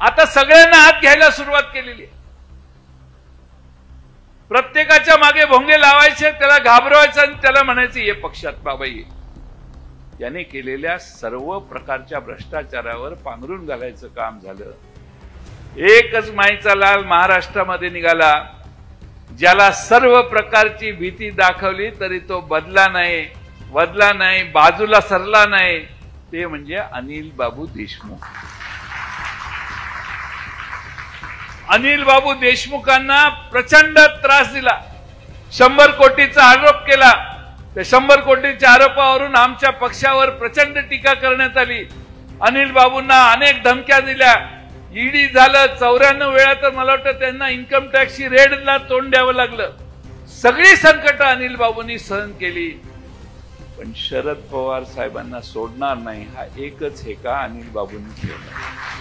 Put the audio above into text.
आता सगळ्यांना हात घ्यायला सुरुवात केलेली आहे। प्रत्येकाच्या मागे भोंगे लावायचे, त्याला घाबरवायचं आणि त्याला म्हणायचं ये पक्षात बाबा ये। याने केलेल्या सर्व प्रकारच्या भ्रष्टाचारावर पांघरून घालायचं काम झालं। एकच माईचा लाल महाराष्ट्रामध्ये निघाला, ज्याला सर्व प्रकारची भीती दाखवली तरी तो बदला नाही, बाजूला सरला नाही, ते म्हणजे अनिल बाबू देशमुख। अनिल बाबू देशमुखांना प्रचंड त्रास दिला, 100 कोटीचा आरोप केला। त्या 100 कोटीच्या आरोपावरून आमच्या पक्षावर प्रचंड टीका करण्यात आली। अनिल बाबूंना अनेक धमक्या दिल्या, ईडी झालं, 94 वेळा तर मला वाटतं त्यांना इन्कम टॅक्सची रेडला तोंड द्यावं लागलं। सगळी संकट अनिल बाबूंनी सहन केली, पण शरद पवार साहेबांना सोडणार नाही हा एकच हेका अनिल बाबूंनी केला।